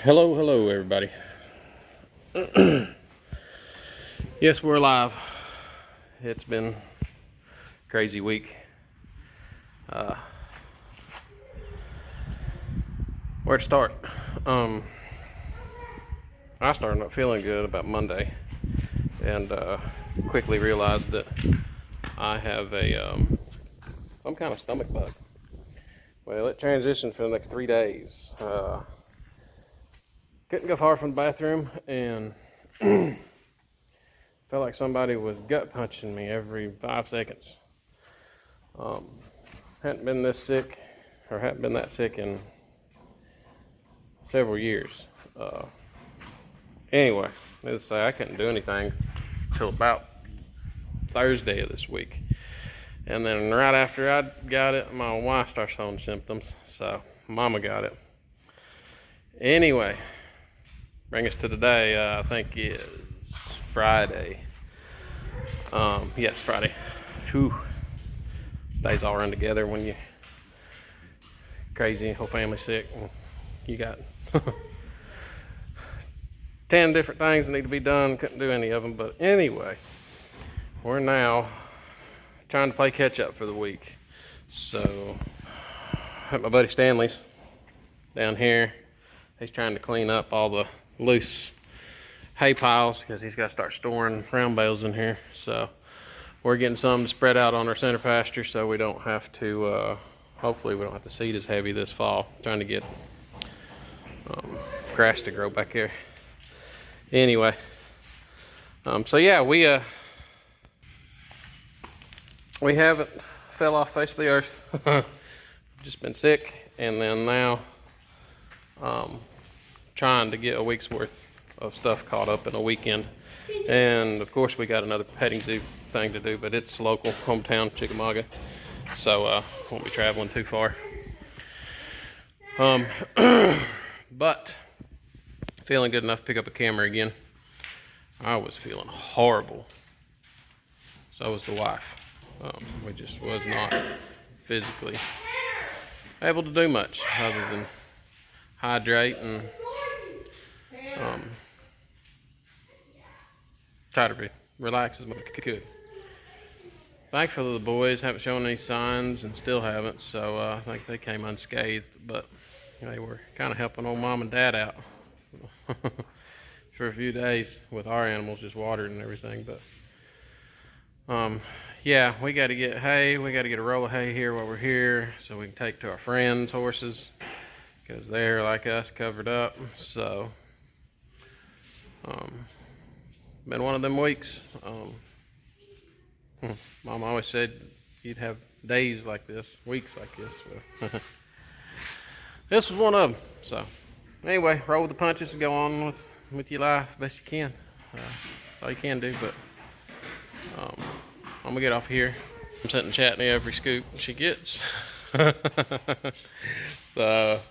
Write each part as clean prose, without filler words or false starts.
Hello, everybody. Yes, we're alive. It's been a crazy week. Where to start? I started not feeling good about Monday, and quickly realized that I have some kind of stomach bug. Well, it transitioned for the next 3 days. Couldn't go far from the bathroom, and felt like somebody was gut punching me every 5 seconds. Hadn't been that sick in several years. Anyway, needless to say, I couldn't do anything till about Thursday of this week. And then right after I got it, my wife started showing symptoms, so Mama got it. Anyway, bring us to today. I think is Friday. Yes, Friday. Whew. Days all run together when you crazy, whole family sick. You got 10 different things that need to be done. Couldn't do any of them, but anyway, we're now trying to play catch up for the week. So, at my buddy Stanley's down here. He's trying to clean up all the loose hay piles because he's got to start storing round bales in here. So we're getting some to spread out on our center pasture so we don't have to, hopefully we don't have to seed as heavy this fall. Trying to get grass to grow back here. Anyway, so yeah, we haven't fell off the face of the earth. Just been sick, and then now trying to get a week's worth of stuff caught up in a weekend. And of course we got another petting zoo thing to do, but it's local, hometown, Chickamauga, so won't be traveling too far. But feeling good enough to pick up a camera again. I was feeling horrible, so was the wife. We just was not physically able to do much other than hydrate and try to relax as much as I could. Thankfully the boys haven't shown any signs and still haven't, so I think they came unscathed, but they were kind of helping old mom and dad out for a few days with our animals, just watered and everything. But yeah, we got to get hay. We got to get a roll of hay here while we're here so we can take to our friends' horses, because they're like us, covered up. So been one of them weeks. Mom always said you'd have days like this, weeks like this. Well, this was one of them. So anyway, roll with the punches and go on with your life best you can. That's all you can do. But I'm gonna get off here. I'm sitting chatting every scoop she gets. So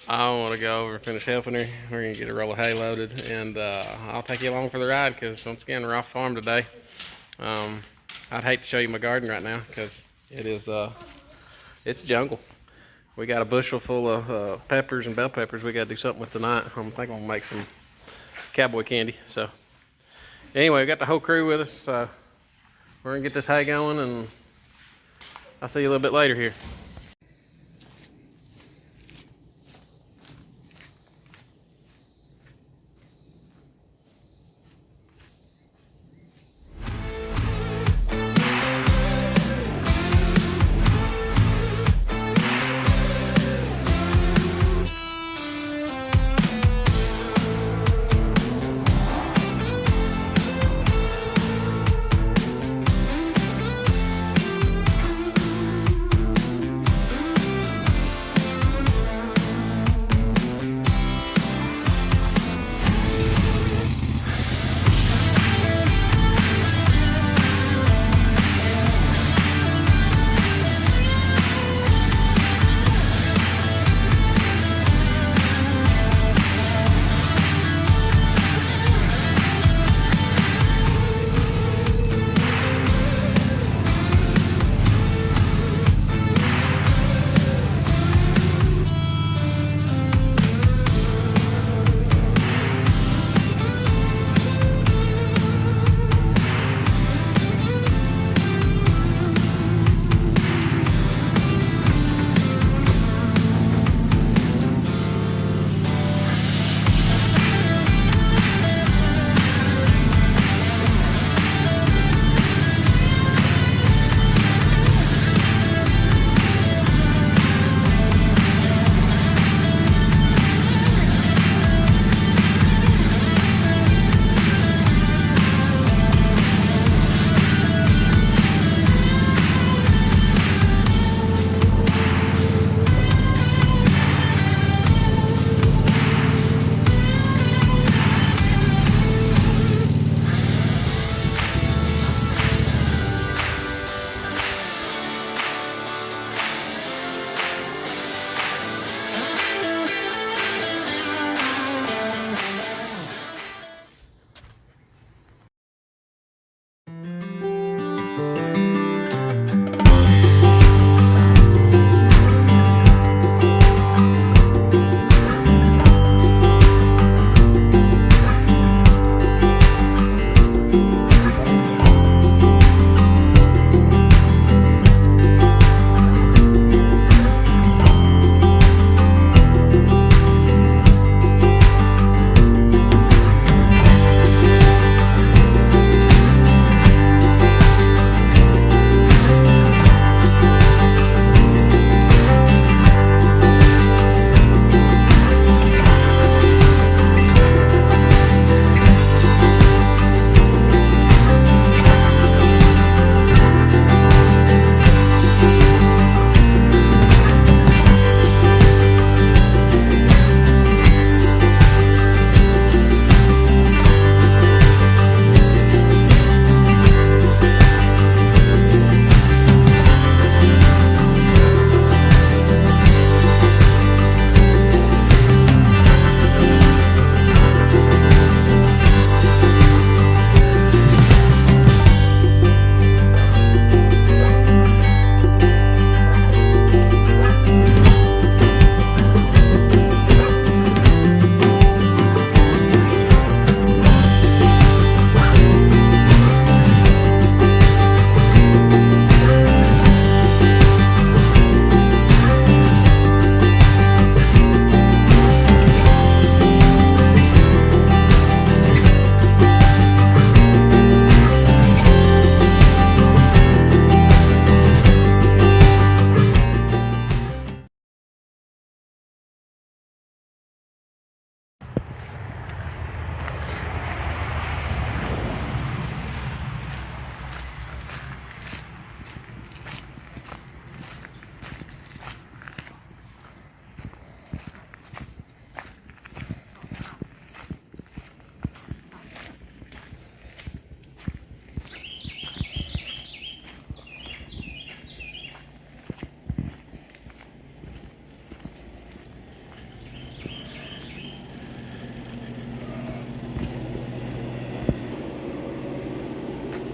I want to go over and finish helping her. We're going to get a roll of hay loaded, and I'll take you along for the ride, because once again, we're off farm today. I'd hate to show you my garden right now, because it is, it's jungle. We got a bushel full of peppers and bell peppers we got to do something with tonight. I think I'm going to make some cowboy candy. So anyway, we got the whole crew with us. So we're going to get this hay going, and I'll see you a little bit later here.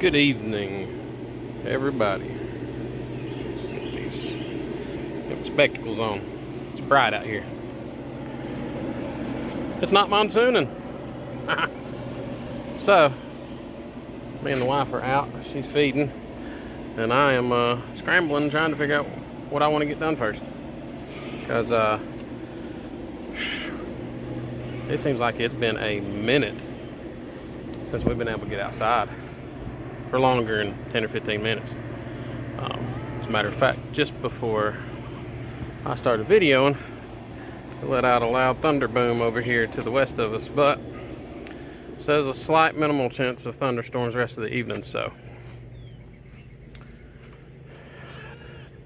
Good evening, everybody. Get my spectacles on. It's bright out here. It's not monsooning. So, me and the wife are out. She's feeding, and I am scrambling, trying to figure out what I want to get done first. Because it seems like it's been a minute since we've been able to get outside for longer than 10 or 15 minutes. As a matter of fact, just before I started videoing, it let out a loud thunder boom over here to the west of us, but it says a slight minimal chance of thunderstorms the rest of the evening, so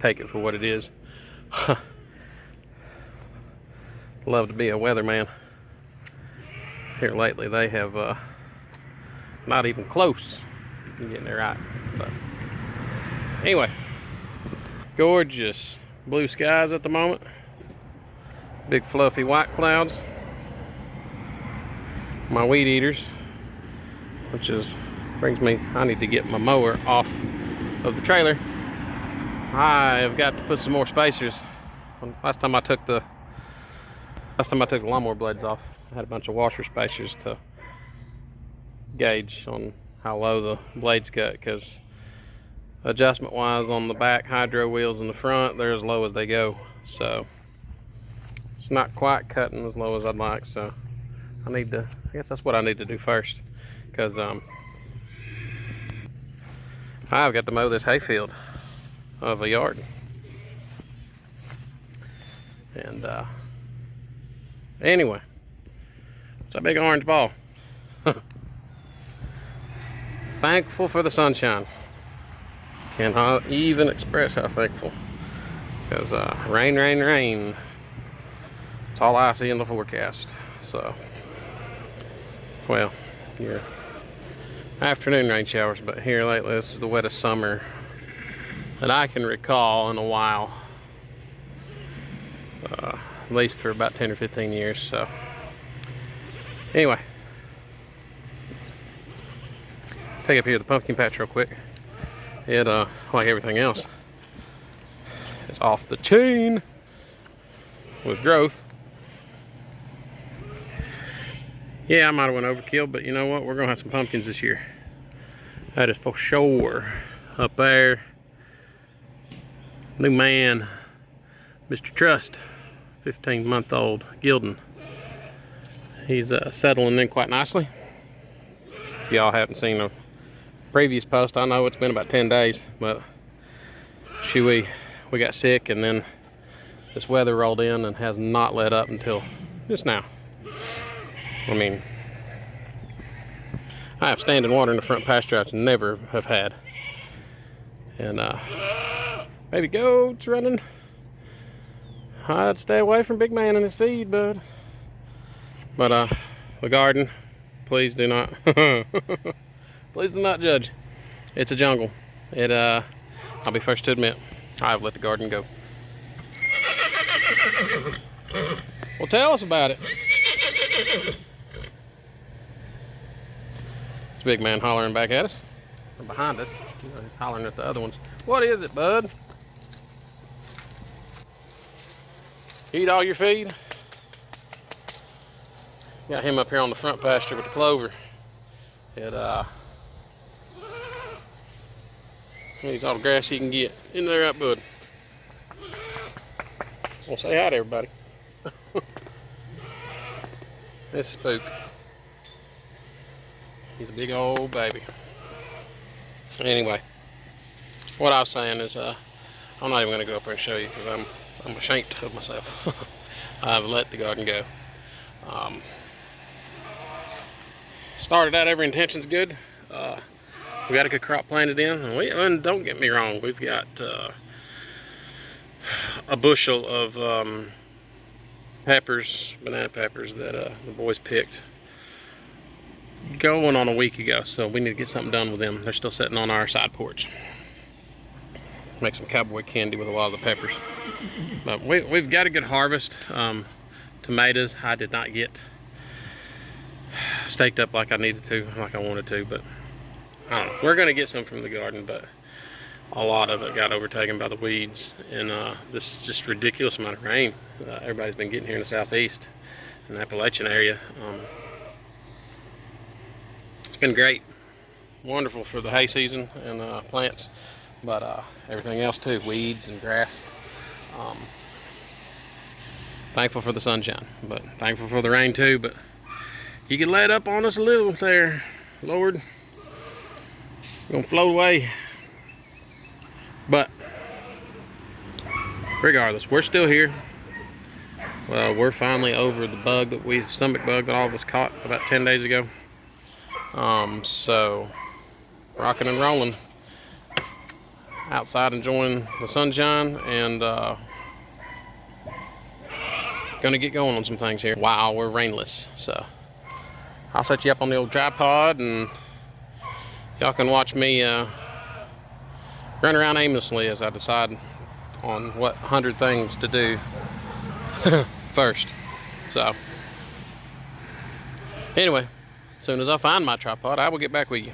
take it for what it is. Love to be a weatherman. Here lately they have not even close to getting it right. But anyway, gorgeous blue skies at the moment. Big fluffy white clouds. My weed eaters, which is brings me, I need to get my mower off of the trailer. I have got to put some more spacers. Last time I took the lawnmower blades off, I had a bunch of washer spacers to gauge on how low the blades cut, because adjustment wise on the back hydro wheels in the front, they're as low as they go, so it's not quite cutting as low as I'd like. So I guess that's what I need to do first, because I've got to mow this hayfield of a yard. And anyway, it's a big orange ball. Thankful for the sunshine. Cannot even express how thankful. Because rain, rain, rain. It's all I see in the forecast. So, well, your afternoon rain showers, but here lately this is the wettest summer that I can recall in a while. At least for about 10 or 15 years. So anyway, take up here the pumpkin patch real quick. It like everything else, it's off the chain with growth. Yeah, I might have went overkill, but you know what, we're gonna have some pumpkins this year. That is for sure. Up there, new man, Mr. Trust, 15-month-old Gildan. He's settling in quite nicely. If y'all haven't seen a previous post, I know it's been about 10 days, but we got sick, and then this weather rolled in and has not let up until just now. I mean, I have standing water in the front pasture I never have had. And baby goats running. I'd stay away from big man and his feed, bud. But the garden, please do not please do not judge. It's a jungle. I'll be first to admit, I've let the garden go. Well, tell us about it. It's big man hollering back at us. Or behind us. He's hollering at the other ones. What is it, bud? Eat all your feed? Got him up here on the front pasture with the clover. He's all the grass he can get. In there, right, bud? Well, say hi to everybody. This spook. He's a big old baby. Anyway, what I was saying is, I'm not even going to go up there and show you, because I'm ashamed of myself. I've let the garden go. Started out, every intention's good. We got a good crop planted in, and don't get me wrong, we've got a bushel of peppers, banana peppers, that the boys picked going on a week ago, so we need to get something done with them. They're still sitting on our side porch. Make some cowboy candy with a lot of the peppers. But we've got a good harvest. Tomatoes I did not get staked up like I needed to, like I wanted to, but I don't know. We're gonna get some from the garden, but a lot of it got overtaken by the weeds, and this just ridiculous amount of rain everybody's been getting here in the southeast, in the Appalachian area. It's been great, wonderful for the hay season and plants, but everything else too, weeds and grass. Thankful for the sunshine, but thankful for the rain too. But you can let up on us a little there, Lord. We're gonna float away. But regardless, we're still here. Well, we're finally over the stomach bug that all of us caught about 10 days ago. So rocking and rolling outside, enjoying the sunshine, and gonna get going on some things here while we're rainless. So I'll set you up on the old tripod, and y'all can watch me run around aimlessly as I decide on what 100 things to do first. So anyway, as soon as I find my tripod, I will get back with you.